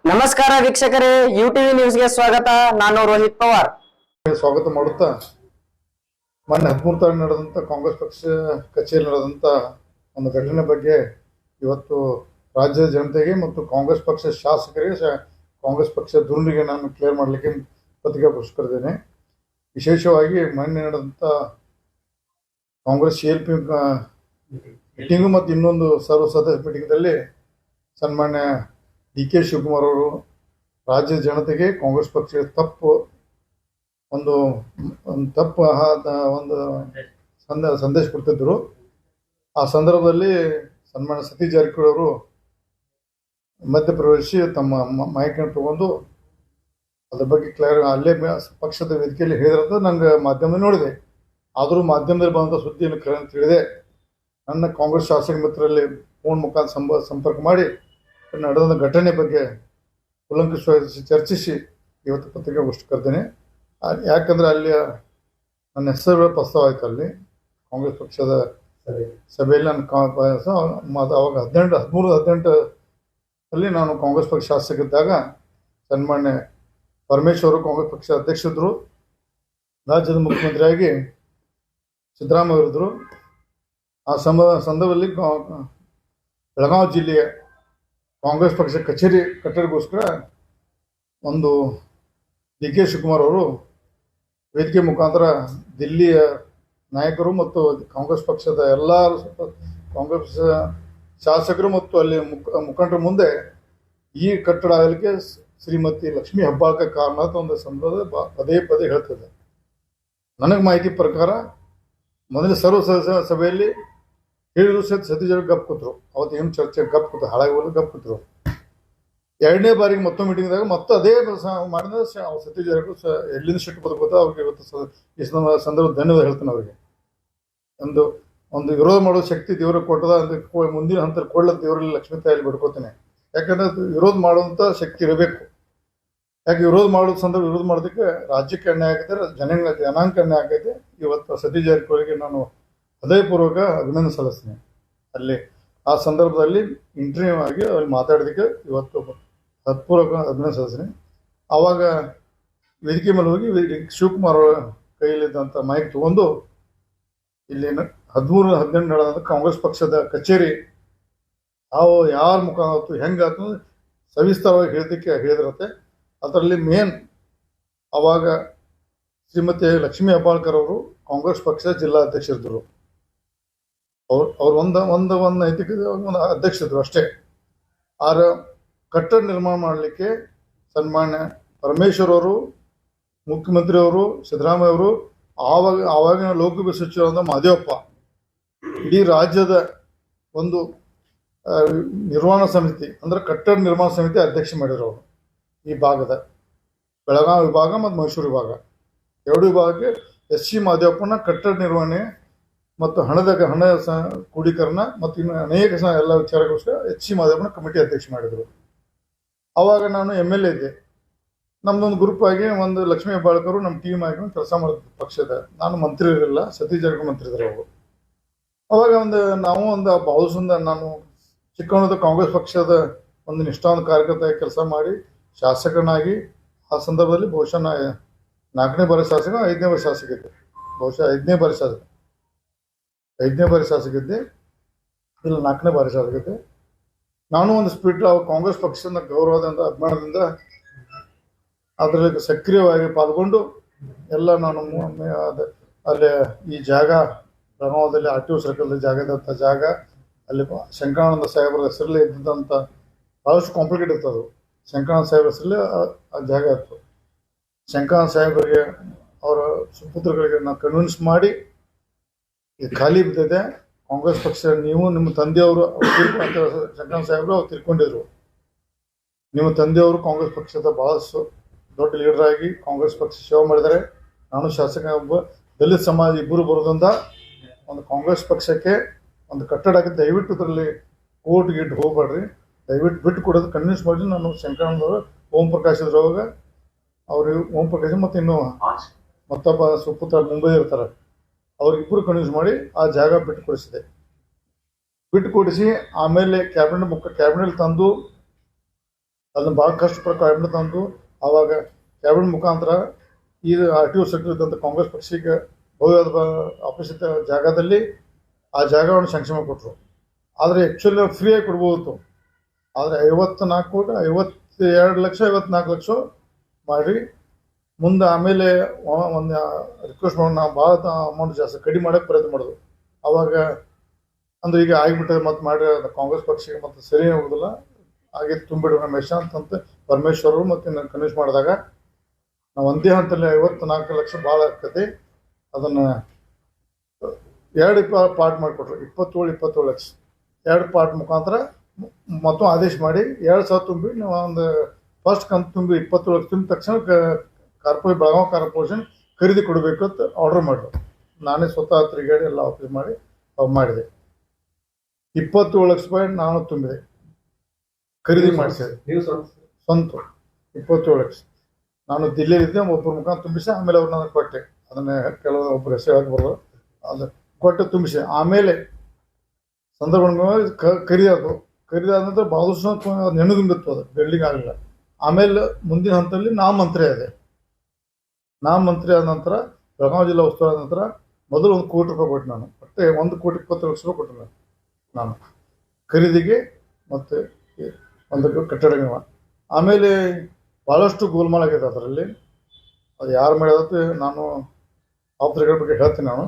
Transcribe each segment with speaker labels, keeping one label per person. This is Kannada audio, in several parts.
Speaker 1: ನಮಸ್ಕಾರ ವೀಕ್ಷಕರೇ, ಯುಟಿವಿ ನ್ಯೂಸ್ಗೆ ಸ್ವಾಗತ. ನಾನು ರೋಹಿತ್ ಪವಾರ್.
Speaker 2: ಸ್ವಾಗತ ಮಾಡುತ್ತಾ ಮೊನ್ನೆ 13 ತಾರೀಕು ನಡೆದಂಥ ಕಾಂಗ್ರೆಸ್ ಪಕ್ಷ ಕಚೇರಿ ನಡೆದಂಥ ಒಂದು ಘಟನೆ ಬಗ್ಗೆ ಇವತ್ತು ರಾಜ್ಯದ ಜನತೆಗೆ ಮತ್ತು ಕಾಂಗ್ರೆಸ್ ಪಕ್ಷ ಶಾಸಕರಿಗೆ ಕಾಂಗ್ರೆಸ್ ಪಕ್ಷ ಧುರೀಣರಿಗೆ ನಾನು ಕ್ಲಿಯರ್ ಮಾಡಲಿಕ್ಕೆ ಪತ್ರಿಕಾಗೋಷ್ಠಿಕರಿದ್ದೇನೆ. ವಿಶೇಷವಾಗಿ ಮೊನ್ನೆ ನಡೆದಂಥ ಕಾಂಗ್ರೆಸ್ CLP ಮೀಟಿಂಗು ಮತ್ತು ಇನ್ನೊಂದು ಸರ್ವ ಸದಸ್ಯ ಮೀಟಿಂಗ್ದಲ್ಲಿ ಸನ್ಮಾನ್ಯ DK ಶಿವಕುಮಾರ್ ಅವರು ರಾಜ್ಯದ ಜನತೆಗೆ ಕಾಂಗ್ರೆಸ್ ಪಕ್ಷಕ್ಕೆ ಒಂದು ಸಂದೇಶ ಕೊಡ್ತಿದ್ರು. ಆ ಸಂದರ್ಭದಲ್ಲಿ ಸನ್ಮಾನ್ಯ ಸತೀಶ್ ಜಾರಕಿಹೊಳಿ ಅವರು ಮಧ್ಯಪ್ರವೇಶಿಸಿ ತಮ್ಮ ಮೈಕನ್ನು ತಗೊಂಡು ಅದ್ರ ಬಗ್ಗೆ ಕ್ಲಿಯರ್ ಅಲ್ಲೇ ಪಕ್ಷದ ವೇದಿಕೆಯಲ್ಲಿ ಹೇಳಿದ್ರಂತ ನಂಗೆ ಮಾಧ್ಯಮದಲ್ಲಿ ನೋಡಿದೆ. ಆದರೂ ಮಾಧ್ಯಮದಲ್ಲಿ ಬಂದಂಥ ಸುದ್ದಿಯನ್ನು ತಿಳಿದೆ. ನನ್ನ ಕಾಂಗ್ರೆಸ್ ಶಾಸಕ ಮಿತ್ರರಲ್ಲಿ ಫೋನ್ ಮುಖಾಂತರ ಸಂಪರ್ಕ ಮಾಡಿ ನಡೆದ ಘಟನೆ ಬಗ್ಗೆ ಕೂಲಂಕಷವಾಗಿ ಚರ್ಚಿಸಿ ಇವತ್ತು ಪತ್ರಿಕಾಗೋಷ್ಠಿ ಕರೆದೇನೆ. ಯಾಕಂದರೆ ಅಲ್ಲಿ ನನ್ನ ಹೆಸರು ಪ್ರಸ್ತಾವ ಆಯಿತು. ಅಲ್ಲಿ ಕಾಂಗ್ರೆಸ್ ಪಕ್ಷದ ಸಭೆಯಲ್ಲಿ ನನ್ನ ಅವಾಗ 13-18 ನಾನು ಕಾಂಗ್ರೆಸ್ ಪಕ್ಷ ಶಾಸಕಿದ್ದಾಗ ಸನ್ಮಾನ್ಯ ಪರಮೇಶ್ವರು ಕಾಂಗ್ರೆಸ್ ಪಕ್ಷ ಅಧ್ಯಕ್ಷರಿದ್ದರು. ರಾಜ್ಯದ ಮುಖ್ಯಮಂತ್ರಿಯಾಗಿ ಸಿದ್ದರಾಮಯ್ಯ ಅವರಿದ್ದರು. ಆ ಸಂದರ್ಭದಲ್ಲಿ ಬೆಳಗಾವಿ ಜಿಲ್ಲೆಯ ಕಾಂಗ್ರೆಸ್ ಪಕ್ಷ ಕಚೇರಿ ಕಟ್ಟಡಕ್ಕೋಸ್ಕರ ಒಂದು DK ಶಿವಕುಮಾರ್ ಅವರು ವೇದಿಕೆ ಮುಖಾಂತರ ದಿಲ್ಲಿಯ ನಾಯಕರು ಮತ್ತು ಕಾಂಗ್ರೆಸ್ ಪಕ್ಷದ ಎಲ್ಲ ಕಾಂಗ್ರೆಸ್ ಶಾಸಕರು ಮತ್ತು ಅಲ್ಲಿ ಮುಖಂಡರ ಮುಂದೆ ಈ ಕಟ್ಟಡ ಆಗಲಿಕ್ಕೆ ಶ್ರೀಮತಿ ಲಕ್ಷ್ಮೀ ಹೆಬ್ಬಾಳ್ಕರ್ ಕಾರಣ ಅಂತ ಒಂದು ಸಂದರ್ಭ ಪದೇ ಪದೇ ಹೇಳ್ತದೆ. ನನಗೆ ಮಾಹಿತಿ ಪ್ರಕಾರ ಮೊದಲೇ ಸರ್ವ ಸದಸ್ಯ ಸಭೆಯಲ್ಲಿ ಹೇಳಿದ್ರು ಸತೀಶ್ ಜಾರಕಿಹೊಳಿ ಗಪ್ ಕೂತರು. ಅವತ್ತು ಏನು ಚರ್ಚೆ ಗಪ್ ಕೂತು ಹಾಳಾಗಿ ಹೋಗಿ ಗಪ್ ಕೂತರು. ಎರಡನೇ ಬಾರಿಗೆ ಮತ್ತೊಂದು ಮೀಟಿಂಗ್ದಾಗ ಮತ್ತೆ ಅದೇ ಮಾಡಿದ್ರೆ ಸತೀಶ್ ಜಾರಕಿಹೊಳಿ ಎಲ್ಲಿಂದ ಸಿಟ್ಟು ಬದುಕೋತ ಅವ್ರಿಗೆ ಇವತ್ತು ಈ ಸಂದರ್ಭ ಧನ್ಯವಾದ ಹೇಳ್ತಾನೆ. ಅವರಿಗೆ ಒಂದು ವಿರೋಧ ಮಾಡೋ ಶಕ್ತಿ ದೇವ್ರ ಕೊಟ್ಟದ ಅಂತ ಮುಂದಿನ ಹಂತ ಕೊಳ್ಳ ದೇವರಲ್ಲಿ ಲಕ್ಷ್ಮೀ ತಾಯಲ್ಲಿ ಬಿಡ್ಕೋತೇನೆ. ಯಾಕಂದ್ರೆ ವಿರೋಧ ಮಾಡುವಂಥ ಶಕ್ತಿ ಇರಬೇಕು. ಯಾಕೆ ವಿರೋಧ ಮಾಡೋದಕ್ಕೆ ರಾಜ್ಯಕ್ಕೆ ಅನ್ಯಾಯ ಆಗೈತೆ, ಜನಾಂಗಕ್ಕೆ ಅನ್ಯಾಯ ಆಗೈತೆ. ಇವತ್ತು ಸತೀಶ್ ಜಾರಕಿಹೊಳಿಗೆ ನಾನು ಹೃದಯಪೂರ್ವಕ ಅಭಿನಂದನೆ ಸಲ್ಲಿಸ್ತೀನಿ. ಅಲ್ಲಿ ಆ ಸಂದರ್ಭದಲ್ಲಿ ಇಂಟರ್ವ್ಯೂ ಆಗಿ ಅವ್ರಿಗೆ ಮಾತಾಡೋದಕ್ಕೆ ಇವತ್ತು ಹೃತ್ಪೂರ್ವಕ ಅಭಿನಂದನೆ ಸಲ್ಲಿಸ್ತೀನಿ. ಆವಾಗ ವೇದಿಕೆ ಮೇಲೆ ಹೋಗಿ ಶಿವಕುಮಾರ್ ಕೈಯಲ್ಲಿದ್ದಂಥ ಮೈಕ್ ತಗೊಂಡು ಇಲ್ಲಿ 13-18 ನಡೆದಂಥ ಕಾಂಗ್ರೆಸ್ ಪಕ್ಷದ ಕಚೇರಿ ಯಾರ ಮುಖಾಂತರ ಹೆಂಗಾಯ್ತು ಸವಿಸ್ತಾರವಾಗಿ ಹೇಳಿದ್ರತ್ತೆ. ಅದರಲ್ಲಿ ಮೇನ್ ಆವಾಗ ಶ್ರೀಮತಿ ಲಕ್ಷ್ಮೀ ಹೆಬ್ಬಾಳ್ಕರ್ ಅವರು ಕಾಂಗ್ರೆಸ್ ಪಕ್ಷದ ಜಿಲ್ಲಾಧ್ಯಕ್ಷರಿದ್ದರು. ಅವ್ರು ಒಂದು ನೈತಿಕ ಅಧ್ಯಕ್ಷರಿದ್ರು ಅಷ್ಟೇ. ಆರ ಕಟ್ಟಡ ನಿರ್ಮಾಣ ಮಾಡಲಿಕ್ಕೆ ಸನ್ಮಾನ್ಯ ಪರಮೇಶ್ವರ್ ಅವರು, ಮುಖ್ಯಮಂತ್ರಿಯವರು ಸಿದ್ದರಾಮಯ್ಯ ಅವರು, ಆವಾಗಿನ ಲೋಕೋಪಯೋಗಿ ಸಚಿವರಾದ ಮಹದೇವಪ್ಪ, ಇಡೀ ರಾಜ್ಯದ ಒಂದು ನಿರ್ವಹಣಾ ಸಮಿತಿ ಅಂದರೆ ಕಟ್ಟಡ ನಿರ್ಮಾಣ ಸಮಿತಿ ಅಧ್ಯಕ್ಷ ಮಾಡಿದ್ರು ಅವರು. ಈ ಭಾಗದ ಬೆಳಗಾವಿ ವಿಭಾಗ ಮತ್ತು ಮೈಸೂರು ವಿಭಾಗ ಎರಡು ವಿಭಾಗಕ್ಕೆ SC ಮಹದೇವಪ್ಪನ ಕಟ್ಟಡ ನಿರ್ವಹಣೆ ಮತ್ತು ಹಣ ಕ್ರೋಢೀಕರಣ ಮತ್ತು ಇನ್ನು ಅನೇಕ ಎಲ್ಲ ವಿಚಾರಗೋಸ್ಕರ SC ಮಹದೇವಪ್ಪನ ಕಮಿಟಿ ಅಧ್ಯಕ್ಷ ಮಾಡಿದರು. ಆವಾಗ ನಾನು MLA ಇದ್ದೆ. ನಮ್ಮದೊಂದು ಗ್ರೂಪ್ ಆಗಿ ಒಂದು ಲಕ್ಷ್ಮೀ ಹೆಬ್ಬಾಳ್ಕರು ನಮ್ಮ ಟೀಮ್ ಆಗಿ ಕೆಲಸ ಮಾಡಿದ್ರು ಪಕ್ಷದ. ನಾನು ಮಂತ್ರಿ ಇರಲಿಲ್ಲ, ಸತೀಶ್ ಜಾರಕಿಹೊಳಿ ಮಂತ್ರಿ ಇದ್ರು ಅವರು. ಅವಾಗ ನಾನು ಚಿಕ್ಕವನದ ಕಾಂಗ್ರೆಸ್ ಪಕ್ಷದ ಒಂದು ನಿಷ್ಠಾವಂತ ಕಾರ್ಯಕರ್ತ ಕೆಲಸ ಮಾಡಿ ಶಾಸಕನಾಗಿ ಆ ಸಂದರ್ಭದಲ್ಲಿ ಬಹುಶಃ 4ನೇ ಬಾರಿ ಶಾಸಕ, 5ನೇ ಬಾರಿ ಶಾಸಕ ಇದ್ದೆ. ಬಹುಶಃ 5ನೇ ಬಾರಿ ಶಾಸಕ ಇದ್ದೆ, ಇಲ್ಲ 4ನೇ ಬಾರಿ ಶಾಸಕ ಇದ್ದೆ. ನಾನು ಒಂದು ಸ್ಪಿರಿಟ್ ಕಾಂಗ್ರೆಸ್ ಪಕ್ಷದ ಗೌರವದಿಂದ ಅಭಿಮಾನದಿಂದ ಅದರಲ್ಲಿ ಸಕ್ರಿಯವಾಗಿ ಪಾಲ್ಗೊಂಡು ಎಲ್ಲ ನಾನು ಅಲ್ಲಿ ಈ ಜಾಗ ಬೆಳಗಾವದಲ್ಲಿ RTO ಸರ್ಕಲ್ ಜಾಗ ಅಲ್ಲಿ ಶಂಕರಾನಂದ ಸಾಹೇಬರ ಹೆಸರಲ್ಲಿ ಇದ್ದಂಥ ಭಾಳಷ್ಟು ಕಾಂಪ್ಲಿಕೇಟ್ ಇತ್ತು. ಅದು ಶಂಕರಾನಂದ ಸಾಹೇಬ್ರ ಹೆಸರಲ್ಲಿ ಆ ಜಾಗ ಇತ್ತು. ಶಂಕರಾನಂದ ಸಾಹೇಬರಿಗೆ ಅವರ ಸುಪುತ್ರಗಳಿಗೆ ನಾವು ಕನ್ವಿನ್ಸ್ ಮಾಡಿ ಇದು ಖಾಲಿ ಬಿದ್ದಿದೆ, ಕಾಂಗ್ರೆಸ್ ಪಕ್ಷ ನೀವು ನಿಮ್ಮ ತಂದೆಯವರು ಶಂಕರಾನಂದ ಸಾಹೇಬರು ಅವ್ರು ತಿಳ್ಕೊಂಡಿದ್ರು. ನಿಮ್ಮ ತಂದೆಯವರು ಕಾಂಗ್ರೆಸ್ ಪಕ್ಷದ ಭಾಳಷ್ಟು ದೊಡ್ಡ ಲೀಡರ್ ಆಗಿ ಕಾಂಗ್ರೆಸ್ ಪಕ್ಷ ಸೇವೆ ಮಾಡಿದ್ದಾರೆ. ನಾನು ಶಾಸಕ, ಒಬ್ಬ ದಲಿತ ಸಮಾಜ ಇಬ್ಬರು ಬರೋದ್ರಿಂದ ಒಂದು ಕಾಂಗ್ರೆಸ್ ಪಕ್ಷಕ್ಕೆ ಒಂದು ಕಟ್ಟಡ ಆಗಿ ದಯವಿಟ್ಟು ಇದರಲ್ಲಿ ಕೋರ್ಟ್ ಗೀಟ್ ಹೋಗ್ಬೇಡ್ರಿ, ದಯವಿಟ್ಟು ಬಿಟ್ಟು ಕೊಡೋದು ಕನ್ವಿನ್ಸ್ ಮಾಡಿ ನಾನು ಶಂಕರಾನಂದವರು ಓಂ ಪ್ರಕಾಶ್ ಇದ್ರವಾಗ ಅವ್ರಿಗೆ ಓಂ ಪ್ರಕಾಶ್ ಮತ್ತು ಇನ್ನೂ ಮತ್ತೊಬ್ಬ ಸುಪುತ್ರ ಮುಂಬೈ ಇರ್ತಾರೆ, ಅವ್ರಿಗಿಬ್ಬರು ಕನ್ವಿನ್ಸ್ ಮಾಡಿ ಆ ಜಾಗ ಬಿಟ್ಟು ಕೊಡಿಸಿ ಆಮೇಲೆ ಕ್ಯಾಬಿನೆಟ್ ತಂದು ಅದನ್ನು ಭಾಳ ಕಷ್ಟಪಟ್ಟು ಕ್ಯಾಬಿನೆಟ್ ತಂದು ಆವಾಗ ಕ್ಯಾಬಿನೆಟ್ ಮುಖಾಂತರ ಇದು RTO ಸೆಕ್ಟರ್ ಇದ್ದಂಥ ಕಾಂಗ್ರೆಸ್ ಪಕ್ಷಕ್ಕೆ ಭವ್ಯವಾದ ಆಫೀಸ್ ಇದ್ದ ಜಾಗದಲ್ಲಿ ಆ ಜಾಗವನ್ನು ಸ್ಯಾಂಕ್ಷನ್ ಮಾಡಿಕೊಟ್ರು. ಆದರೆ ಆ್ಯಕ್ಚುಲಿ ಫ್ರೀಯಾಗಿ ಕೊಡ್ಬೋದಿತ್ತು. ಆದರೆ 52 ಲಕ್ಷ 54 ಲಕ್ಷ ಮಾಡಿ ಮುಂದೆ ಆಮೇಲೆ ಒಂದು ರಿಕ್ವೆಸ್ಟ್ ಮಾಡಿ ನಾವು ಭಾಳ ಅಮೌಂಟ್ ಜಾಸ್ತಿ ಕಡಿಮೆ ಮಾಡೋಕ್ಕೆ ಪ್ರಯತ್ನ ಮಾಡೋದು. ಆವಾಗ ಅಂದ್ರೆ ಈಗ ಆಗಿಬಿಟ್ಟದೆ ಮತ್ತು ಮಾಡಿ ಕಾಂಗ್ರೆಸ್ ಪಕ್ಷಕ್ಕೆ ಮತ್ತು ಸರಿ ಹೋಗೋದಿಲ್ಲ, ಹಾಗೆ ತುಂಬಿಡು ರಮೇಶ ಅಂತಂತ ಪರಮೇಶ್ವರು ಮತ್ತು ನಾನು ಕನ್ವಿನ್ಸ್ ಮಾಡಿದಾಗ ನಾವು ಒಂದೇ ಹಂತದಲ್ಲಿ 54 ಲಕ್ಷ ಭಾಳ ಆಗ್ತದೆ. ಅದನ್ನು 2 ಪಾರ್ಟ್ ಮಾಡಿಕೊಟ್ರು, 27 ಲಕ್ಷ 2 ಪಾರ್ಟ್ ಮುಖಾಂತರ ಮತ್ತು ಆದೇಶ ಮಾಡಿ 2,000 ತುಂಬಿ ನಾವು ಒಂದು ಫಸ್ಟ್ ಕಂತು ತುಂಬಿ 27 ಲಕ್ಷ ತುಂಬಿದ ತಕ್ಷಣ ಬೆಳಗಾವಿ ಕಾರ್ಪೊರೇಷನ್ ಖರೀದಿ ಕೊಡಬೇಕು ಅಂತ ಆರ್ಡರ್ ಮಾಡಿದ್ರು. ನಾನೇ ಸ್ವತಃ ತಿರುಗಾಡಿ ಎಲ್ಲ ಆಫೀಸ್ ಮಾಡಿ ಮಾಡಿದೆ. 27 ಲಕ್ಷ ರೂಪಾಯಿ ನಾನು ತುಂಬಿದೆ, ಖರೀದಿ ಮಾಡಿಸಿದೆ ಸ್ವಂತ 27 ಲಕ್ಷ. ನಾನು ದಿಲ್ಲಿಯಲ್ಲಿದ್ದೆ, ಒಬ್ಬರ ಮುಖಾಂತರ ತುಂಬಿಸಿ ಆಮೇಲೆ ಅವ್ರು ನನಗೆ ಕೊಟ್ಟೆ. ಅದನ್ನೇ ಕೆಲವು ಒಬ್ಬರು ಹೆಸರು ಹಾಕಬಾರ್ದು, ಅದು ಕೊಟ್ಟು ತುಂಬಿಸಿ ಆಮೇಲೆ ಸಂದರ್ಭ ಖರೀದಾದ ನಂತರ ಭಾಳಷ್ಟು ನೆನಗು ತುಂಬಿತ್ತು, ಅದು ಬಿಲ್ಡಿಂಗ್ ಆಗಲಿಲ್ಲ. ಆಮೇಲೆ ಮುಂದಿನ ಹಂತದಲ್ಲಿ ನಾ ಮಂತ್ರಿ ಆದ ನಂತರ ಬೆಳಗಾವಿ ಜಿಲ್ಲಾ ಉಸ್ತುವಾರಿ ಆದ ನಂತರ ಮೊದಲು 1 ಕೋಟಿ ರೂಪಾಯಿ ಕೊಟ್ಟೆ ನಾನು. ಮತ್ತೆ 1,20,20 ಲಕ್ಷ ರೂಪಾಯಿ ಕೊಟ್ಟೆ ನಾನು ಖರೀದಿಗೆ ಮತ್ತು ಒಂದು ಕಟ್ಟಡ. ಆಮೇಲೆ ಭಾಳಷ್ಟು ಗೋಲ್ಮಾಲ್ ಆಗಿದೆ ಅದರಲ್ಲಿ. ಅದು ಯಾರು ಮಾಡಿದತ್ತೆ ನಾನು ಆಫ್ರಿಕಾ ಬಗ್ಗೆ ಹೇಳ್ತೀನಿ. ನಾನು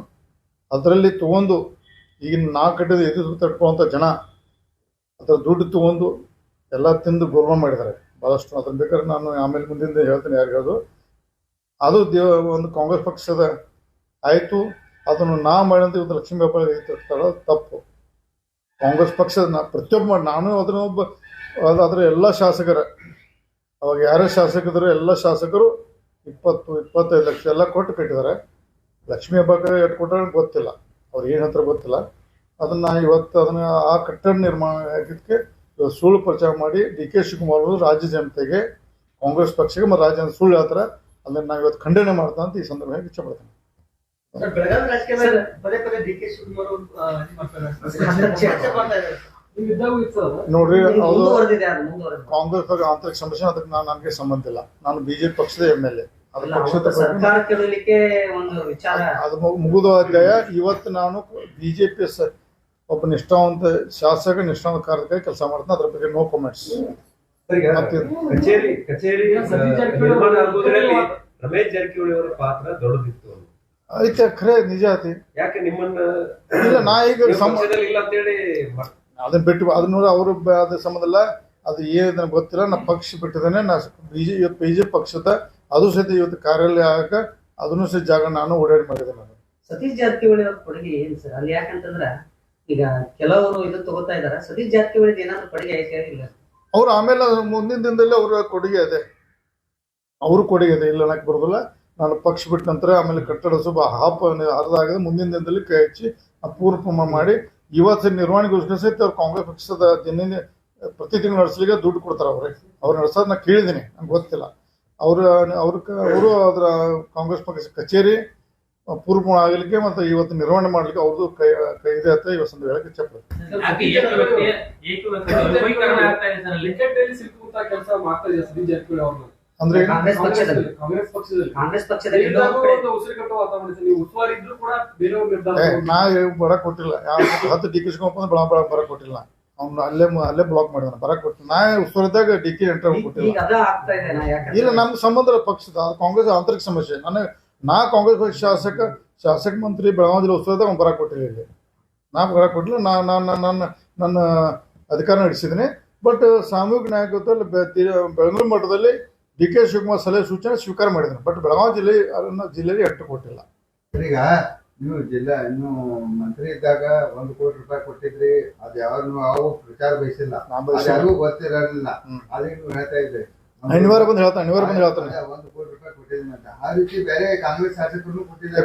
Speaker 2: ಅದರಲ್ಲಿ ತೊಗೊಂಡು ಈಗಿನ ನಾ ಕಟ್ಟಿದ ಇದು ತಟ್ಕೊಳ್ಳೋಂಥ ಜನ ಅದರ ದುಡ್ಡು ತೊಗೊಂಡು ಎಲ್ಲ ತಿಂದು ಗೋಲ್ಮಾಲ್ ಮಾಡಿದ್ದಾರೆ ಭಾಳಷ್ಟು. ಅದನ್ನು ಬೇಕಾದ್ರೆ ನಾನು ಆಮೇಲೆ ಮುಂದಿಂದ ಹೇಳ್ತೀನಿ ಯಾರು ಹೇಳೋದು. ಅದು ಒಂದು ಕಾಂಗ್ರೆಸ್ ಪಕ್ಷದ ಆಯಿತು. ಅದನ್ನು ನಾ ಮಾಡಿದಂಥ ಇವತ್ತು ಲಕ್ಷ್ಮೀ ವ್ಯಾಪಾರ ತಪ್ಪು. ಕಾಂಗ್ರೆಸ್ ಪಕ್ಷದ ಪ್ರತಿಯೊಬ್ಬ ಮಾಡಿ ನಾನು ಅದರ ಎಲ್ಲ ಶಾಸಕರ ಅವಾಗ ಯಾರೇ ಶಾಸಕರು ಎಲ್ಲ ಶಾಸಕರು 20-25 ಲಕ್ಷ ಎಲ್ಲ ಕೊಟ್ಟು ಕಟ್ಟಿದ್ದಾರೆ. ಲಕ್ಷ್ಮೀ ಹಬ್ಬಕ್ಕೆ ಎಷ್ಟು ಕೊಟ್ಟರೆ ಗೊತ್ತಿಲ್ಲ, ಅವ್ರು ಏನು ಹತ್ರ ಗೊತ್ತಿಲ್ಲ. ಅದನ್ನು ಇವತ್ತು ಆ ಕಟ್ಟಡ ನಿರ್ಮಾಣ ಆಗಿದ್ದಕ್ಕೆ ಸುಳ್ಳು ಪ್ರಚಾರ ಮಾಡಿ DK ಶಿವಕುಮಾರ್ ಅವರು ರಾಜ್ಯ ಜನತೆಗೆ ಕಾಂಗ್ರೆಸ್ ಪಕ್ಷಕ್ಕೆ ಮತ್ತು ರಾಜ್ಯ ಸುಳ್ಳು ಹೇಳ್ತಾರೆ. ಅದನ್ನು ನಾವು ಇವತ್ತು ಖಂಡನೆ ಮಾಡ್ತಾ ಅಂತ ಈ ಸಂದರ್ಭದಲ್ಲಿ ಇಚ್ಛೆ ಪಡ್ತೇನೆ. ನೋಡ್ರಿ, ಕಾಂಗ್ರೆಸ್ ಬಗ್ಗೆ ಆಂತರಿಕ ಸಮಸ್ಯೆ, ಅದಕ್ಕೆ ನನಗೆ ಸಂಬಂಧ ಇಲ್ಲ. ನಾನು BJP ಪಕ್ಷದ MLA. ಅದು ಮುಗಿದ ಅಧ್ಯಾಯ. ಇವತ್ತು ನಾನು BJP ಒಬ್ಬ ನಿಷ್ಠಾವಂತ ಶಾಸಕ, ನಿಷ್ಠಾವಂತ ಕಾರ್ಯಕ್ಕೆ ಕೆಲಸ ಮಾಡ್ತಾನೆ. ಅದ್ರ ಬಗ್ಗೆ ನೋ ಕಾಮೆಂಟ್ಸ್.
Speaker 3: ರಮೇಶ್ ಜಾರಕಿಹೊಳಿ ಅವರ ಪಾತ್ರ ದೊಡ್ಡದಿತ್ತು
Speaker 2: ಐತೆ, ಖರೆ ನಿಜ ಐತಿ.
Speaker 3: ಯಾಕೆ ನಿಮ್ಮನ್ನ
Speaker 2: ಇಲ್ಲ, ನಾ ಈಗ
Speaker 3: ಇಲ್ಲ ಅಂತ ಹೇಳಿ
Speaker 2: ಅದನ್ನ ಬಿಟ್ಟು ಅದನ್ನ ನೋಡಿ ಅವರು ಅದ್ರ ಸಂಬಂಧ ಇಲ್ಲ. ಅದು ಏನ ಗೊತ್ತಿಲ್ಲ. ನಾ ಪಕ್ಷ ಬಿಟ್ಟಿದ್ದೇನೆ. ನಾ BJP ಪಕ್ಷದ ಅದು ಸಹಿತ ಇವತ್ತು ಕಾರ್ಯಾಲಯ ಆಗ ಅದನ್ನು ಸಹಿತ ಜಾಗ ನಾನು ಓಡಾಡಿ ಮಾಡಿದೆ. ನಾನು
Speaker 4: ಸತೀಶ್ ಜಾರಕಿಹೊಳಿ ಅವ್ರ ಕೊಡುಗೆ ಏನ್ ಸರ್ ಅಲ್ಲಿ? ಯಾಕಂತಂದ್ರ ಈಗ ಕೆಲವರು ಇದು ತಗೋತಾ ಇದಾರೆ, ಸತೀಶ್ ಜಾರಕಿಹೊಳಿ ಏನಾದ್ರು ಕೊಡುಗೆ ಐತೆ ಇಲ್ಲ?
Speaker 2: ಅವ್ರು ಆಮೇಲೆ ಮುಂದಿನ ದಿನದಲ್ಲಿ ಅವ್ರ ಕೊಡುಗೆ ಇದೆ, ಇಲ್ಲ ಅನ್ನಕ್ಕೆ ಬರೋದಿಲ್ಲ. ನಾನು ಪಕ್ಷ ಬಿಟ್ಟ ನಂತರ ಆಮೇಲೆ ಕಟ್ಟಡ ಸ್ವಲ್ಪ ಅರ್ಧ ಆಗಿದೆ. ಮುಂದಿನ ದಿನದಲ್ಲಿ ಕೈ ಹಚ್ಚಿ ಪೂರ್ವ ಪ್ರಮಾಣ ಮಾಡಿ ಇವತ್ತು ನಿರ್ವಹಣೆಗೋಸ್ಕರ ಸಹಿತ ಅವ್ರು ಕಾಂಗ್ರೆಸ್ ಪಕ್ಷದ ಪ್ರತಿ ತಿಂಗಳು ನಡೆಸಲಿಕ್ಕೆ ದುಡ್ಡು ಕೊಡ್ತಾರೆ. ಅವ್ರು ನಡೆಸೋದು ನಾನು ಕೇಳಿದ್ದೀನಿ, ನಂಗೆ ಗೊತ್ತಿಲ್ಲ. ಅವರು ಅದರ ಕಾಂಗ್ರೆಸ್ ಪಕ್ಷ ಕಚೇರಿ ಪೂರ್ವ ಆಗಲಿಕ್ಕೆ ಮತ್ತು ಇವತ್ತು ನಿರ್ವಹಣೆ ಮಾಡಲಿಕ್ಕೆ ಅವ್ರದ್ದು ಕೈ ಇದೆ ಅಂತ ಇವತ್ತು ಸಂದರ್ಭ ಹೇಳಕ್ಕೆ ಇಚ್ಛೆ ಅಂದ್ರೆ ನಾ ಬರಕ್ ಕೊಟ್ಟಿಲ್ಲ. ಯಾವ 10 DK ಶಿವಕುಮಾರ್ ಬರಕ್ ಕೊಟ್ಟಿಲ್ಲ. ಅವ್ನು ಅಲ್ಲೇ ಬ್ಲಾಕ್ ಮಾಡಿದಾನೆ, ಬರಕ್ ಕೊಟ್ಟಿಲ್ಲ. ನಾ ಉಸ್ತುವಾರಿದ್ದಾಗ DK ಎಂಟ್ರಿ ಕೊಟ್ಟಿಲ್ಲ. ಇಲ್ಲ, ನಮ್ಗೆ ಸಂಬಂಧ ಪಕ್ಷದ ಕಾಂಗ್ರೆಸ್ ಆಂತರಿಕ ಸಮಸ್ಯೆ. ನಾ ಕಾಂಗ್ರೆಸ್ ಪಕ್ಷ ಶಾಸಕ ಮಂತ್ರಿ ಬೆಳಗಾವಿ ಜಿಲ್ಲೆ ಉಸ್ತುವಾರಿದ್ದಾಗ ಅವ್ನು ಬರಕ್ ಕೊಟ್ಟಿಲ್ಲ. ಇಲ್ಲಿ ನಾ ಬರಕ್ ಕೊಟ್ಟಿಲ್ಲ. ನನ್ನ ಅಧಿಕಾರ ನಡೆಸಿದ್ದೀನಿ. ಬಟ್ ಸಾಮೂಹಿಕ ನಾಯಕತ್ವದಲ್ಲಿ ಬೆಳಗಾವಿ ಮಟ್ಟದಲ್ಲಿ DK ಶಿವಕುಮಾರ್ ಸಲಹೆ ಸೂಚನೆ ಸ್ವೀಕಾರ ಮಾಡಿದ್ದೀನಿ. ಬಟ್ ಬೆಳಗಾವಿ ಜಿಲ್ಲೆಯಲ್ಲಿ ಎಟ್ಟು ಕೊಟ್ಟಿಲ್ಲ.
Speaker 5: ಈಗ ನೀವು ಇನ್ನು ಮಂತ್ರಿ ಇದ್ದಾಗ 1 ಕೋಟಿ ರೂಪಾಯಿ ಕೊಟ್ಟಿದ್ರಿ. ಅದು ಯಾವ ಪ್ರಚಾರ ಬಯಸಿಲ್ಲ, ಯಾರಿಗೂ ಗೊತ್ತಿರಲಿಲ್ಲ. ಅದಕ್ಕೆ ನೀವು ಹೇಳ್ತಾ ಇದ್ರಿ
Speaker 2: ಅನಿವಾರ್ಯ ಬಂದು ಹೇಳ್ತಾನೆ
Speaker 5: 1 ಕೋಟಿ ರೂಪಾಯಿ ಕೊಟ್ಟಿದ್ದೀನಿ ಅಂತ. ಆ ರೀತಿ ಬೇರೆ ಕಾಂಗ್ರೆಸ್ ಶಾಸಕರು ಕೊಟ್ಟಿದ್ದಾರೆ.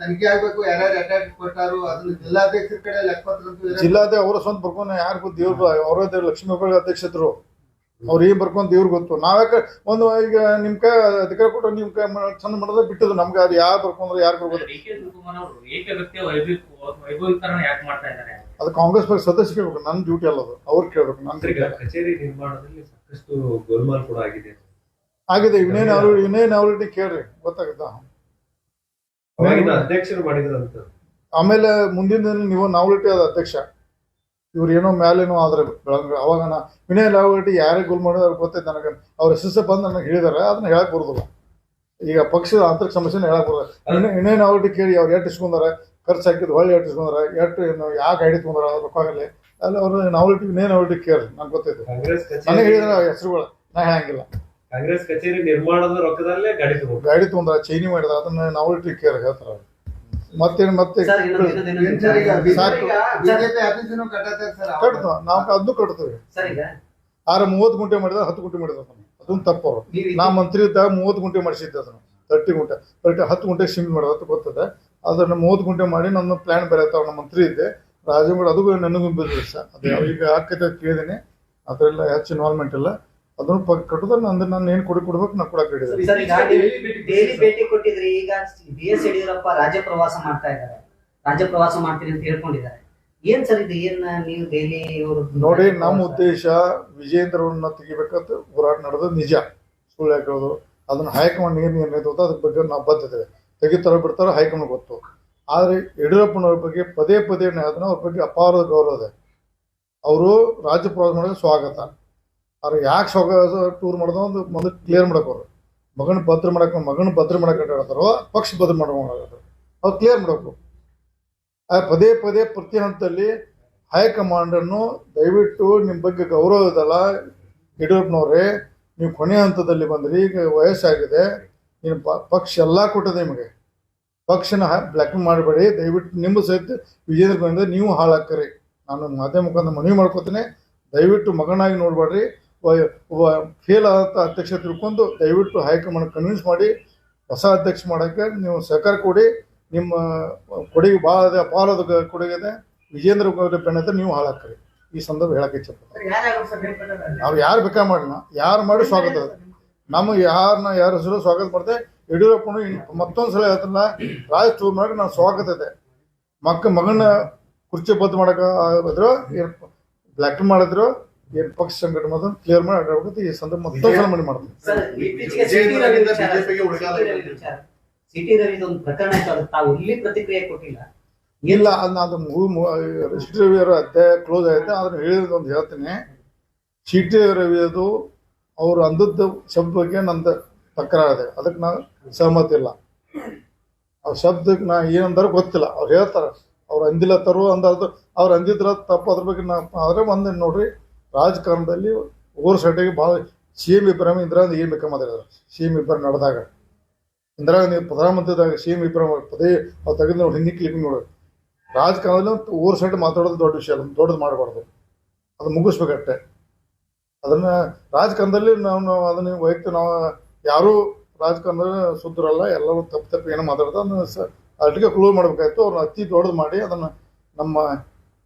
Speaker 5: ತನಿಖೆ ಆಗ್ಬೇಕು, ಯಾರ್ಯಾರು ಅಟ್ಯಾಕ್ ಕೊಟ್ಟಾರು ಅದನ್ನ ಜಿಲ್ಲಾಧ್ಯಕ್ಷರ ಕಡೆ ಲೆಕ್ಕಪತ್ರ
Speaker 2: ಜಿಲ್ಲಾಧ್ಯಕ್ಷ ಅವರ ಸ್ವಂತ ಬರ್ಕೊಂಡು ಯಾರಿಗೂ ದೇವ್ರು ಅವರೇ ಲಕ್ಷ್ಮೀ ಅಧ್ಯಕ್ಷರು ಅವ್ರು ಏನ್ ಬರ್ಕೊಂತ ಇವ್ರಿಗೆ ಗೊತ್ತು. ನಾವ್ಯಾಕೆ ಒಂದು ಈಗ ನಿಮ್ ಕೈ ಅಧಿಕಾರ ಕೊಟ್ಟರೆ ನಿಮ್ ಕೈ ಚಂದ ಮಾಡೋದ ಬಿಟ್ಟದು ನಮ್ಗೆ. ಅದು ಯಾರು ಬರ್ಕೊಂಡ್ರೆ ಯಾರು ಬರ್ಬೋದು ಅದು ಕಾಂಗ್ರೆಸ್ ಪಕ್ಷ ಸದಸ್ಯ ಕೇಳ್ಬೇಕು. ನನ್ನ ಡ್ಯೂಟಿ ಅಲ್ಲದು, ಅವ್ರು ಕೇಳ್ಬೇಕು. ನನ್ನ
Speaker 3: ಕಚೇರಿ ನಿರ್ಮಾಣದಲ್ಲಿ ಸಾಕಷ್ಟು ಗೋಲ್ಮಾಲ್ ಕೂಡ ಆಗಿದೆ.
Speaker 2: ಇನ್ನೇನು ಆಲ್ರೆಡಿ ಕೇಳ್ರಿ ಗೊತ್ತಾಗುತ್ತಾ.
Speaker 3: ಅವಾಗಿನ ಅಧ್ಯಕ್ಷರು ಮಾಡಿದ್ರಂತ.
Speaker 2: ಆಮೇಲೆ ಮುಂದಿನ ದಿನ ನೀವು ನಾವಲ್ಟಿ ಅದ ಅಧ್ಯಕ್ಷ, ಇವ್ರು ಏನೋ ಮೇಲೇನೋ ಆದ್ರೆ ಬೆಳಗ್ಗೆ ಅವಾಗ ವಿನಯ್ ನಾವಲ್ಟಿ ಯಾರೇ ಗೋಲ್ ಮಾಡೋದು ಅವ್ರಿಗೆ ಗೊತ್ತೈತೆ ನನಗೆ. ಅವ್ರ ಎಸ್ ಬಂದು ನನಗೆ ಹೇಳಿದಾರೆ, ಅದನ್ನ ಹೇಳಕ್ ಬರೋದಿಲ್ಲ. ಈಗ ಪಕ್ಷದ ಆಂತರಿಕ ಸಮಸ್ಯೆನ ಹೇಳಕ್ ಬರೋದು. ವಿನಯ್ ನಾವಲ್ಟಿ ಕೇಳಿ ಅವ್ರು ಎಷ್ಟು ಇಸ್ಕೊಂಡಾರ, ಖರ್ಚು ಹಾಕಿದ್ದು ಹೊಳ್ಳಿ ಎಷ್ಟು ಇಸ್ಕೊಂಡಾರ, ಎಷ್ಟು ಯಾಕೆ ಐಡಿ ತಗೊಂಡಾರ ಅದ್ರ ರೊಕ್ಕಾಗಲಿ ಅಲ್ಲಿ ಅವ್ರು ನಾವಲ್ಟಿ ವಿನಯ್ ನಾವಲ್ಟಿ ಕೇಳಿ ನಂಗೆ ಗೊತ್ತೈತೆ. ನನಗೆ ಹೇಳಿದಾರೆ ಹೆಸರುಗಳು, ನಾ ಹೇಳಂಗಿಲ್ಲ.
Speaker 3: ಕಾಂಗ್ರೆಸ್ ಕಚೇರಿ ನಿರ್ಮಾಣದ ರೊಕ್ಕದಲ್ಲೇ ಗಾಡಿ ತಗೊಂಡ್ರ
Speaker 2: ಚೈನಿ ಮಾಡಿದ ಅದನ್ನ ನಾವಲ್ಟಿ ಕೇರ್ ಹೇಳ್ತಾರ. ಮತ್ತೆ
Speaker 4: ಸರ್ ಇನ್ನೊಂದು
Speaker 2: ಕಟ್ತು ನಾವು ಅದನ್ನು ಕಟ್ತೀವಿ.
Speaker 4: ಸರ್ ಈಗ
Speaker 2: 30 ಗುಂಟೆ ಮಾಡಿದ 10 ಗುಂಟೆ ಮಾಡಿದ ಅದನ್ನ ತಪ್ಪವರು. ನಾ ಮಂತ್ರಿ ಇದ್ದಾಗ 30 ಗುಂಟೆ ಮಾಡಿಸಿದ್ದೆ, ಅದನ್ನು 30 ಗುಂಟೆ 10 ಗುಂಟೆ ಸಿಮೆಂಟ್ ಮಾಡೋದು ಅಂತ ಗೊತ್ತದೆ. ಅದನ್ನ 30 ಗುಂಟೆ ಮಾಡಿ ನನ್ನ ಪ್ಲಾನ್ ಬೇರೆ ಆಯ್ತಾವ. ನಮ್ಮ ಮಂತ್ರಿ ಇದ್ದೆ ರಾಜೇಗೌಡ, ಅದು ನನಗೂ ಬಿದ್ದ. ಅದು ಈಗ ಆಕೈತೆ ಕೇಳಿದ್ದೀನಿ, ಅದರೆಲ್ಲ ಹೆಚ್ಚು ಇನ್ವಾಲ್ವ್ಮೆಂಟ್ ಇಲ್ಲ. ಅದನ್ನು ಕಟ್ಟೋದ್ರೆ ನಾನು ಏನು ಕೊಡ್ಬೇಕು ನಾ ಕೊಡಕ್ಕೆ ಹೇಳಿದೆ.
Speaker 4: ಸರ್ ಈಗ ಡೈಲಿ ಭೇಟಿ ಕೊಟ್ಟಿದ್ರಿ. ಈಗ BS ಯಡಿಯೂರಪ್ಪ ರಾಜ್ಯ ಪ್ರವಾಸ ಮಾಡ್ತಾ ಇದ್ದಾರೆ, ರಾಜ್ಯ ಪ್ರವಾಸ ಮಾಡ್ತೀನಿ ಅಂತ ಹೇಳ್ಕೊಂಡಿದ್ದಾರೆ. ಏನ್ ಸರ್ ಇದು, ಏನ್ ನೀವು ಡೈಲಿ
Speaker 2: ನೋಡಿ, ನಮ್ಮ ಉದ್ದೇಶ ವಿಜೇಂದ್ರವನ್ನ ತೆಗಿಬೇಕಂತ ಹೋರಾಟ ನಡೆದು ನಿಜ, ಸುಳ್ಳು ಹಾಕೋದು. ಅದನ್ನ ಹೈಕಮಾಂಡ್ ಏನು ನಿರ್ಣಯ ಅದ್ರ ಬಗ್ಗೆ ನಾವು ಬದ್ಧತೆವೆ. ತೆಗಿತಾರೋ ಬಿಡ್ತಾರೋ ಹೈಕಮಾಂಡ್ ಗೊತ್ತು. ಆದ್ರೆ ಯಡಿಯೂರಪ್ಪನವ್ರ ಬಗ್ಗೆ ಪದೇ ಅದನ್ನ ಅವ್ರ ಬಗ್ಗೆ ಅಪಾರ ಗೌರವ ಇದೆ. ಅವರು ರಾಜ್ಯ ಪ್ರವಾಸ ಮಾಡೋದು ಸ್ವಾಗತ. ಅವ್ರು ಯಾಕೆ ಸ್ವಾಗತ ಟೂರ್ ಮಾಡೋದು ಒಂದು ಮೊದಲು ಕ್ಲಿಯರ್ ಮಾಡಕ್ಕೆ ಅವರು ಮಗನ ಭದ್ರ ಮಾಡಕ್ಕೆ ಹೇಳ್ತಾರೋ ಪಕ್ಷ ಭದ್ರ ಮಾಡೋದು ಅವ್ರು ಕ್ಲಿಯರ್ ಮಾಡಬೇಕು. ಪದೇ ಪ್ರತಿ ಹಂತದಲ್ಲಿ ಹೈಕಮಾಂಡನ್ನು ದಯವಿಟ್ಟು ನಿಮ್ಮ ಬಗ್ಗೆ ಗೌರವ ಇದಲ್ಲ ಯಡಿಯೂರಪ್ಪನವ್ರೆ, ನೀವು ಕೊನೆಯ ಹಂತದಲ್ಲಿ ಬಂದ್ರಿ, ಈಗ ವಯಸ್ಸಾಗಿದೆ, ನೀನು ಪಕ್ಷ ಎಲ್ಲ ಕೊಟ್ಟದೆ ನಿಮಗೆ. ಪಕ್ಷನ ಬ್ಲ್ಯಾಕ್ ಮಾಡಬೇಡಿ ದಯವಿಟ್ಟು. ನಿಮ್ಮ ಸಹಿತ ವಿಜೇಂದ್ರ ಬಂದ ನೀವು ಹಾಳಾಕ್ರಿ. ನಾನು ಮಾಧ್ಯಮ ಮುಖಾಂತರ ಮನವಿ ಮಾಡ್ಕೋತೀನಿ, ದಯವಿಟ್ಟು ಮಗನಾಗಿ ನೋಡ್ಬೇಡ್ರಿ. ಫೇಲ್ ಆದಂಥ ಅಧ್ಯಕ್ಷ ತಿಳ್ಕೊಂಡು ದಯವಿಟ್ಟು ಹೈಕಮಾಂಡ್ ಕನ್ವಿನ್ಸ್ ಮಾಡಿ ಹೊಸ ಅಧ್ಯಕ್ಷ ಮಾಡೋಕ್ಕೆ ನೀವು ಸಹಕಾರ ಕೊಡಿ. ನಿಮ್ಮ ಕೊಡುಗೆ ಭಾಳ ಇದೆ, ಅಪಾರದ ಕೊಡುಗೆ ಇದೆ. ವಿಜೇಂದ್ರ ಬೆನ್ನತ್ತೆ ನೀವು ಹಾಳಾಕ್ರಿ. ಈ ಸಂದರ್ಭ ಹೇಳಕ್ಕೆ ಇಚ್ಛಪಡ್ತಾರೆ. ನಾವು ಯಾರು ಬೇಕಾ ಮಾಡಿಲ್ಲ, ಯಾರು ಮಾಡಿ ಸ್ವಾಗತ ಇದೆ. ನಮಗೆ ಯಾರ ಹೆಸರು ಸ್ವಾಗತ ಮಾಡ್ತೆ. ಯಡಿಯೂರಪ್ಪನು ಮತ್ತೊಂದು ಸಲ ಹೇಳ್ತಾರಲ್ಲ, ರಾಜ್ ಟೂರ್ ಮಾಡಕ್ಕೆ ನಾವು ಸ್ವಾಗತ ಇದೆ. ಮಗನ ಕುರ್ಚಿ ಬದ್ದು ಮಾಡಕ್ಕೆ ಆಗಿದ್ರು, ಬ್ಲ್ಯಾಕ್ ಮಾಡಿದ್ರು, ಏನು ಪಕ್ಷ ಸಂಘಟನೆ ಮಾಡೋದು ಕ್ಲಿಯರ್ ಮಾಡಿ ಆಡಬೇಕು. ಈ ಸಂದರ್ಭ ಮತ್ತೊಂದು ಸಲ ಮಾಡಿ ಮಾಡ್ತೀವಿ.
Speaker 4: ಸಿಟಿ ರವಿ ಒಂದು ಪ್ರಕರಣ ಇತ್ತು, ಅದಕ್ಕೆ ತಾವು ಇಲ್ಲಿ ಪ್ರತಿಕ್ರಿಯೆ ಕೊಟ್ಟಿಲ್ಲ.
Speaker 2: ಇಲ್ಲ, ಅದು ಸಿಟಿ ರವಿ ಅವರ ಅಧ್ಯಾಯ ಕ್ಲೋಸ್ ಆಯ್ತು. ಅದನ್ನ ಹೇಳಿದ ಒಂದು ಹೇಳ್ತೀನಿ. ಸಿಟಿ ರವಿ ಅದು ಅವ್ರು ಅಂದದ್ದು ಶಬ್ದ ಬಗ್ಗೆ ನಂದು ತಕರಾರಿದೆ, ಅದಕ್ಕೆ ನಾನು ಸಹಮತಿ ಇಲ್ಲ. ಆ ಶಬ್ದಕ್ಕೆ ನಾ ಏನಂದಾರ ಗೊತ್ತಿಲ್ಲ. ಅವ್ರು ಹೇಳ್ತಾರೆ ಅವ್ರು ಅಂದಿಲ್ಲ ತರು ಅಂದಾರ್ದು, ಅವ್ರು ಅಂದಿದ್ರ ತಪ್ಪು. ಅದ್ರ ಬಗ್ಗೆ ನಾ ಆದರೆ ಒಂದು ನೋಡ್ರಿ, ರಾಜಕಾರಣದಲ್ಲಿ ಓವರ್ ಸೈಟಿಗೆ ಭಾಳ CM ಇಬ್ರಾಹಿಂ ಇಂದಿರಾ ಗಾಂಧಿ ಏನು ಬೇಕಾ ಮಾತಾಡಿದ್ರು. CM ಇಬ್ರಾಹಿಂ ನಡೆದಾಗ ಇಂದಿರಾ ಗಾಂಧಿ ಪ್ರಧಾನಮಂತ್ರಿದಾಗ CM ಇಬ್ರಾಹಿಂ ಪದೇ ಅವ್ರು ತೆಗೆದು ನೋಡಿ ಹಿಂದಿ ಕ್ಲಿಪಿಂಗ್ ನೋಡೋದು. ರಾಜಕಾರಣದಲ್ಲಿ ಓವರ್ ಸೈಡ್ ಮಾತಾಡೋದು ದೊಡ್ಡ ವಿಷಯ, ದೊಡ್ಡದು ಮಾಡಬಾರ್ದು, ಅದು ಮುಗಿಸ್ಬೇಕಟ್ಟೆ. ಅದನ್ನ ರಾಜಕಾರಣದಲ್ಲಿ ನಾವು ಅದನ್ನ ವೈಯಕ್ತಿಕ ನಾವು ಯಾರೂ ರಾಜಕಾರಣದಲ್ಲಿ ಸುದ್ರಲ್ಲ, ಎಲ್ಲರೂ ತಪ್ಪು ಏನೋ ಮಾತಾಡೋದು. ಅದನ್ನ ಅಲ್ಲಿಗೆ ಕ್ಲೋಸ್ ಮಾಡ್ಬೇಕಾಯ್ತು. ಅವ್ರನ್ನ ಅತಿ ದೊಡ್ಡದು ಮಾಡಿ ಅದನ್ನು ನಮ್ಮ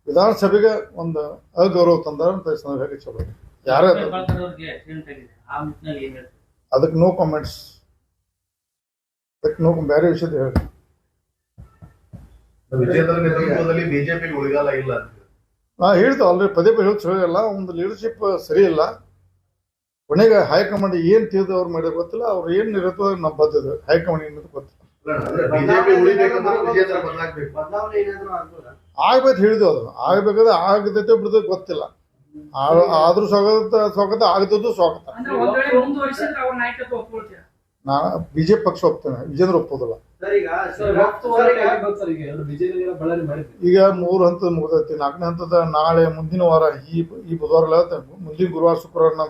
Speaker 2: ವಿಧಾನಸಭೆಗೆ ಒಂದು ಅಗೌರವ ತಂದಾರ ಅಂತ ಹೇಳಿ ಚಲೋ. ಯಾರೇ ಅದಕ್ಕೆ ನೋ ಕಾಮೆಂಟ್ಸ್, ಅದಕ್ಕೆ ನೋ ಬೇರೆ ವಿಷಯದ ಹೇಳಿ.
Speaker 6: ವಿಜೇಂದ್ರ ನೇತೃತ್ವದಲ್ಲಿ ಬಿಜೆಪಿ ಉಳಿಗಾಲ ಇಲ್ಲ ಅಂತ
Speaker 2: ನಾ ಹೇಳ್ತು ಆಲ್ರೆಡಿ ಪದೇ ಹೇಳಲ್ಲ. ಒಂದು ಲೀಡರ್ಶಿಪ್ ಸರಿ ಇಲ್ಲ. ಕೊನೆಗೆ ಹೈಕಮಾಂಡ್ ಏನ್ ತಿಳಿದು ಅವ್ರು ಮಾಡಿದ್ರೆ ಗೊತ್ತಿಲ್ಲ. ಅವ್ರು ಏನ್ ಇರುತ್ತೋ ನಾವು ಬರ್ತದೆ ಹೈಕಮಾಂಡ್ ಏನಂತ ಗೊತ್ತಿಲ್ಲ.
Speaker 6: ಬಿಜೆಪಿ ಉಳಿಬೇಕಂದ್ರೆ ವಿಜೇಂದ್ರ ಬದಲಾಗ್ಬೇಕು.
Speaker 2: ಆಗ್ಬೇಕು ಹೇಳಿದ್ವು, ಅದು ಆಗ್ಬೇಕಾದ್ರೆ ಆಗದೈತೆ ಬಿಡದ ಗೊತ್ತಿಲ್ಲ. ಆದ್ರೂ ಸ್ವಾಗತ ಆಗದದ್ದು ಸ್ವಾಗತ. ನಾನು ಬಿಜೆಪಿ ಪಕ್ಷ ಹೋಗ್ತೇನೆ, ವಿಜೇಂದ್ರ ಒಪ್ಪೋದಿಲ್ಲ. ಈಗ 3 ಹಂತದ ಮುಗಿದೈತಿ, 4ನೇ ಹಂತದ ನಾಳೆ ಮುಂದಿನ ವಾರ, ಈ ಬುಧವಾರ ಮುಂದಿನ ಗುರುವಾರ ಶುಕ್ರವಾರ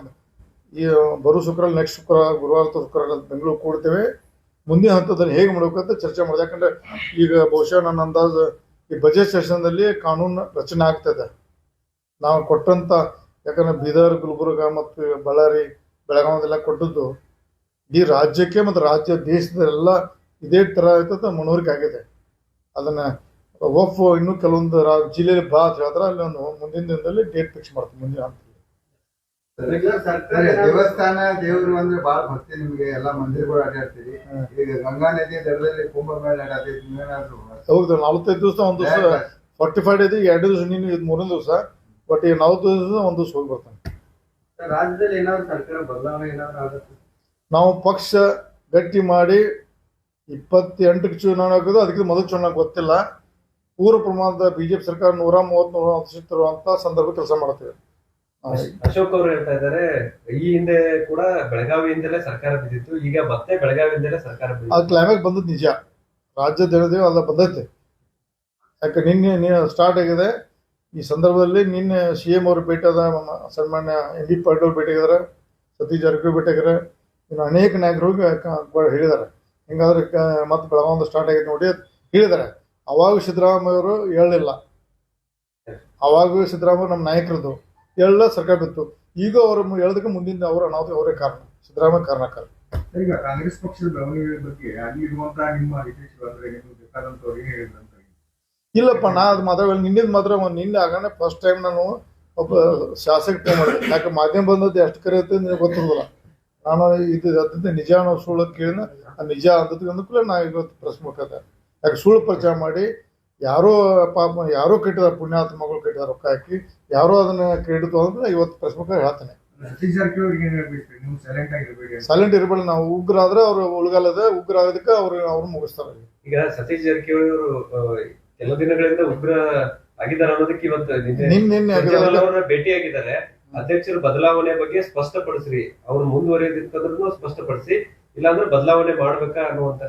Speaker 2: ಈ ಬರೋ ಶುಕ್ರವಾರ ನೆಕ್ಸ್ಟ್ ಶುಕ್ರವಾರ ಗುರುವಾರ ಶುಕ್ರವಾರ ಬೆಂಗಳೂರು ಕೂಡ್ತೇವೆ. ಮುಂದಿನ ಹಂತದಲ್ಲಿ ಹೇಗೆ ಮಾಡ್ಬೇಕಂತ ಚರ್ಚೆ ಮಾಡಿದೆ. ಯಾಕಂದ್ರೆ ಈಗ ಬಹುಶಃ ನನ್ನ ಅಂದಾಜು ಈ ಬಜೆಟ್ ಸೆಷನ್ದಲ್ಲಿ ಕಾನೂನು ರಚನೆ ಆಗ್ತದೆ ನಾವು ಕೊಟ್ಟಂತ. ಯಾಕಂದ್ರೆ ಬೀದರ್, ಗುಲ್ಬರ್ಗ ಮತ್ತು ಬಳ್ಳಾರಿ, ಬೆಳಗಾವದೆಲ್ಲ ಕೊಟ್ಟದ್ದು ಈ ರಾಜ್ಯಕ್ಕೆ ಮತ್ತು ರಾಜ್ಯ ದೇಶದೆಲ್ಲ ಇದೇ ಥರ ಆಯ್ತದ ಮನವರಿಕೆ ಆಗಿದೆ. ಅದನ್ನ ಇನ್ನೂ ಕೆಲವೊಂದು ಜಿಲ್ಲೆಯಲ್ಲಿ ಬಾ ಅಂತ ಹೇಳಿದ್ರೆ ಅಲ್ಲಿ ಒಂದು ಮುಂದಿನ ದಿನದಲ್ಲಿ ಡೇಟ್ ಫಿಕ್ಸ್ ಮಾಡ್ತೀವಿ ಮುಂದಿನ ಹಂತದಲ್ಲಿ.
Speaker 5: ಸರಿ, ದೇವಸ್ಥಾನ ದೇವ್ರು ಅಂದ್ರೆ ಬಹಳ ಭಕ್ತಿ ನಿಮ್ಗೆ, ಎಲ್ಲಾ ಮಂದಿರಗಳು ಅಡ್ಡಾಡ್ತೀರಿ. ಈಗ ಗಂಗಾ ನದಿ ದಡದಲ್ಲಿ ಕುಂಭಮೇಳ ನಡೆಯತೈತಿ, ನೀವೇನಾದ್ರು
Speaker 2: ಹೌದು 45 ದಿವಸ ಒಂದು ದಿವಸ 45 ಡೇಸ್ 2 ದಿವಸ ನೀನು ಇದು 3ನೇ ದಿವಸ, ಬಟ್ ಈ 40 ದಿವಸ ಒಂದು ದಿವಸ ಹೋಗಿ ಬರ್ತಾನೆ.
Speaker 6: ರಾಜ್ಯದಲ್ಲಿ ಏನಾದ್ರು ಸರ್ಕಾರ ಬದಲಾವಣೆ ಏನಾದ್ರು ಆಗುತ್ತೆ?
Speaker 2: ನಾವು ಪಕ್ಷ ಗಟ್ಟಿ ಮಾಡಿ 28ಕ್ಕೆ ಚುನಾವಣೆ ಆಗೋದು, ಅದಕ್ಕೆ ಮೊದಲು ಚುನಾವಣೆ ಗೊತ್ತಿಲ್ಲ. ಪೂರ್ವ ಪ್ರಮಾಣದ ಬಿಜೆಪಿ ಸರ್ಕಾರ 130-140 ಸೀಟ್ ತರುವಂತ ಸಂದರ್ಭ ಕೆಲಸ ಮಾಡ್ತೇವೆ.
Speaker 3: ಅಶೋಕ್ ಅವರು ಹೇಳ್ತಾ ಇದ್ದಾರೆ, ಈ ಹಿಂದೆ ಕೂಡ ಬೆಳಗಾವಿಯಿಂದಲೇ ಸರ್ಕಾರ ಬಿದ್ದಿತ್ತು, ಈಗ ಮತ್ತೆ ಬೆಳಗಾವಿಯಿಂದಲೇ ಸರ್ಕಾರ
Speaker 2: ಆ
Speaker 3: ಬಿದ್ದಿತ್ತು.
Speaker 2: ಕ್ಲೈಮ್ಯಾಕ್ಸ್ ಬಂದದ್ದು ನಿಜ, ರಾಜ್ಯದ ಹೇಳಿದೇವೆ ಅಲ್ಲ ಬಂದೈತೆ. ಯಾಕೆ ನಿನ್ನೆ ಸ್ಟಾರ್ಟ್ ಆಗಿದೆ. ಈ ಸಂದರ್ಭದಲ್ಲಿ ನಿನ್ನೆ CM ಅವರು ಭೇಟಿಯಾದ, ಸನ್ಮಾನ್ಯ ND ಪಾಟೀಲ್ ಅವರು ಭೇಟಿಯಾಗಿದ್ದಾರೆ, ಸತೀಶ್ ಜಾರಕಿಹೊಳಿ ಭೇಟಿಯಾಗಿದ್ದಾರೆ, ಇನ್ನು ಅನೇಕ ನಾಯಕರು ಹೇಳಿದ್ದಾರೆ. ಹಿಂಗಾದ್ರೆ ಮತ್ತೆ ಬೆಳಗಾವಿ ಸ್ಟಾರ್ಟ್ ಆಗಿದೆ ನೋಡಿ ಹೇಳಿದ್ದಾರೆ. ಅವಾಗ ಸಿದ್ದರಾಮಯ್ಯ ಅವರು ಹೇಳಲಿಲ್ಲ, ಅವಾಗ ಸಿದ್ದರಾಮಯ್ಯ ನಮ್ಮ ನಾಯಕರದ್ದು ಎಲ್ಲ ಸರ್ಕಾರ ಬಿತ್ತು. ಈಗ ಅವರು ಹೇಳೋದಕ್ಕೆ ಮುಂದಿನ ಅವರ ಅನಾಹುತ ಅವರೇ ಕಾರಣ, ಸಿದ್ದರಾಮಯ್ಯ ಕಾರಣಕಾರ.
Speaker 6: ಈಗ ಕಾಂಗ್ರೆಸ್ ಪಕ್ಷದ ಬೆಳವಣಿಗೆ ಬಗ್ಗೆ ಅಲ್ಲಿ ಇರುವಂತಹ ನಿಮ್ಮ ಹಿತೈಷಿಗಳು ಅಂದ್ರೆ ನಿಮ್ಗೆ ಬೇಕಾದಂತವ್ರಿಗೆ ಹೇಳಿದ್ರಂತ.
Speaker 2: ಇಲ್ಲಪ್ಪ, ನಾ ಅದು ಮಾತ್ರ ನಿನ್ನೆ ಆಗಾನೆ ಫಸ್ಟ್ ಟೈಮ್ ನಾನು ಒಬ್ಬ ಶಾಸಕ ಫೋನ್ ಮಾಡಿದೆ. ಯಾಕೆ ಮಾಧ್ಯಮ ಬಂದದ್ದು ಎಷ್ಟು ಕರೆಯುತ್ತೆ ನಿನಗೆ ಗೊತ್ತಿರೋದಿಲ್ಲ. ನಾನು ಇದು ಅದಂತೆ ನಿಜ ಅನ್ನೋ ಸುಳ್ಳು ಕೇಳಿದ, ನಿಜ ಅಂದಕ್ಕೂ ನಾ ಇವತ್ತು ಪ್ರೆಸ್ ಮುಖಾಂತರ, ಯಾಕೆ ಸುಳ್ಳು ಪ್ರಚಾರ ಮಾಡಿ ಯಾರೋ ಪಾಪ ಯಾರೋ ಕಟ್ಟಿದಾರೆ, ಪುಣ್ಯಾತ್ಮಗಳು ಕಟ್ಟಿದಾರೆ, ರೊಕ್ಕ ಹಾಕಿ ಯಾರೋ ಅದನ್ನ ಕ್ರೆಡಿಟ್ ಅಂದ್ರೆ ಇವತ್ತು ಪ್ರೆಸ್ ಮುಖಾಂತರ ಹೇಳ್ತಾನೆ.
Speaker 6: ಸತೀಶ್ ಜಾರಕಿಹೊಳಿ ಏನ್ ಹೇಳ್ಬೇಕು, ನೀವು ಸೈಲೆಂಟ್ ಆಗಿರ್ಬೇಡಿ.
Speaker 2: ಸೈಲೆಂಟ್ ಇರಬೇಡ, ನಾವು ಉಗ್ರ ಆದ್ರೆ ಅವ್ರು ಉಳ್ಗಾಲದ ಉಗ್ರ ಆಗೋದಕ್ಕೆ ಅವ್ರು ಮುಗಿಸ್ತಾರೆ.
Speaker 3: ಈಗ ಸತೀಶ್ ಜಾರಕಿಹೊಳಿ ಅವರು ಕೆಲವು ದಿನಗಳಿಂದ ಉಗ್ರ ಆಗಿದ್ದಾರೆ ಅನ್ನೋದಕ್ಕೆ ಇವತ್ತು
Speaker 2: ನಿನ್ನೆ
Speaker 3: ಅವರನ್ನ ಭೇಟಿಯಾಗಿದ್ದಾರೆ. ಅಧ್ಯಕ್ಷರು ಬದಲಾವಣೆ ಬಗ್ಗೆ ಸ್ಪಷ್ಟಪಡಿಸ್ರಿ, ಅವ್ರು ಮುಂದುವರಿಯೋದಿತ್ತಂದ್ರೂ ಸ್ಪಷ್ಟಪಡಿಸಿ, ಇಲ್ಲಾಂದ್ರೆ ಬದಲಾವಣೆ ಮಾಡ್ಬೇಕಾ ಅನ್ನುವಂತ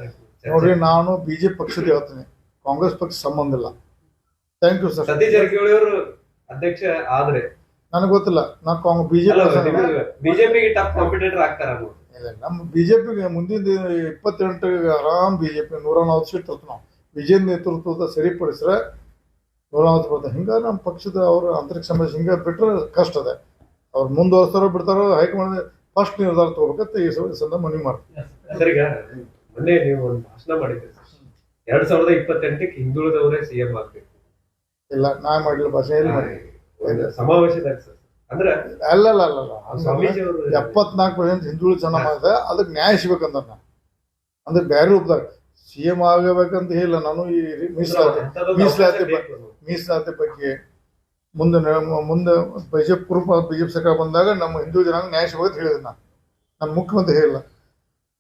Speaker 2: ನೋಡ್ರಿ, ನಾನು ಬಿಜೆಪಿ ಪಕ್ಷದ ಹೇಳ್ತೀನಿ, ಕಾಂಗ್ರೆಸ್ ಪಕ್ಷ ಸಂಬಂಧ ಇಲ್ಲ. Thank you sir.
Speaker 3: Satish Jarkiholi ಅವರು ಅಧ್ಯಕ್ಷ ಆದ್ರೆ
Speaker 2: ನನಗೆ ಗೊತ್ತಿಲ್ಲ, ನಾನು
Speaker 3: ಬಿಜೆಪಿಗೆ ಟಫ್ ಕಾಂಪಿಟೇಟರ್ ಆಗ್ತಾರ.
Speaker 2: ನಮ್ಮ ಬಿಜೆಪಿಗೆ ಮುಂದಿನ 28 ಆರಾಮ್ ಬಿಜೆಪಿ 140 ಸೀಟ್ ತರ್ತೀವಿ ನಾವು. ಬಿಜೆಪಿ ನೇತೃತ್ವದ ಸರಿಪಡಿಸ್ರೆ 140 ಬರ್ತಾರೆ. ಹಿಂಗ ನಮ್ಮ ಪಕ್ಷದ ಅವ್ರ ಆಂತರಿಕ ಸಮಸ್ಯೆ ಹಿಂಗ ಬಿಟ್ರೆ ಕಷ್ಟ ಇದೆ. ಅವ್ರು ಮುಂದುವರ್ಸ್ತಾರೋ ಬಿಡ್ತಾರೋ ಹೈಕಮಾಂಡ್ ಫಸ್ಟ್ ನಿರ್ಧಾರ ತಗೋಬೇಕಂತ ಈ ಸಂದರ್ಭ ಮನವಿ ಮಾಡ್ತೀನಿ.
Speaker 3: ಸರ್, ಈಗ ಮೊನ್ನೆ ನೀವು ಒಂದು ಭಾಷಣ ಮಾಡಿದ್ರಿ, 2028ಕ್ಕೆ ಹಿಂದುಳಿದವರೇ CM ಆಗ್ಬೇಕು.
Speaker 2: ಇಲ್ಲ, ನಾ ಮಾಡಿಲ್ಲ, ಭಾಷೆ ಎಲ್ಲಿ ಮಾಡಿ
Speaker 3: ಸಮಾವೇಶದಾಗ ಸರ್ ಅಂದ್ರೆ
Speaker 2: ಅಲ್ಲ
Speaker 3: ಸ್ವಾಮೀಜಿ ಅವರು
Speaker 2: 74% ಹಿಂದುಳಿದ ಜನ ಮಾಡಿದೆ, ಅದಕ್ಕೆ ನ್ಯಾಯ ಸಿಗ್ಬೇಕಂತ ನಾನು. ಅಂದ್ರೆ ಬೇರೆ ರೂಪದಾಗ CM ಆಗಬೇಕಂತ ಹೇಳಿಲ್ಲ ನಾನು. ಈ ಮೀಸಲಾತಿ ಬಗ್ಗೆ ಮುಂದೆ ಬಿಜೆಪಿ ಸರ್ಕಾರ ಬಂದಾಗ ನಮ್ಮ ಹಿಂದೂ ಜನಾಂಗ ನ್ಯಾಯ ಸಿಗಬೇಕು ಹೇಳಿದೆ ನಾನು ಮುಖ್ಯಮಂತ್ರಿ ಹೇಳಿಲ್ಲ.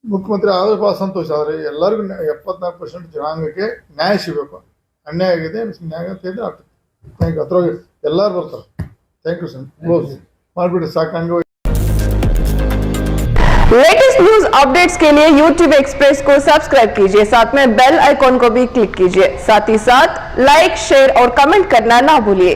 Speaker 2: ಮುಖ್ಯಮಂತ್ರಿ ಆದ್ರೆ ಭಾಳ ಸಂತೋಷ. ಆದರೆ ಎಲ್ಲರಿಗೂ 74% ಜನಾಂಗಕ್ಕೆ ನ್ಯಾಯ ಸಿಗಬೇಕು. ಅನ್ಯಾಯ ಆಗಿದೆ, ನ್ಯಾಯ ಅಂತ ಹೇಳಿದ್ರೆ ಆಗ್ತದೆ. Thank you. ಅದ್ರೊಳಗೆ ಎಲ್ಲರೂ ಬರ್ತಾರೆ. Thank you sir. ಕ್ಲೋಸ್ ಮಾಡಿಬಿಡಿ ಸಾಕು. ಹಂಗೆ
Speaker 7: लेटेस्ट न्यूज अपडेट्स के लिए YouTube एक्सप्रेस को सब्सक्राइब कीजिए, साथ में बेल आइकॉन को भी क्लिक कीजिए। साथ ही साथ लाइक, शेयर और कमेंट करना ना भूलिए।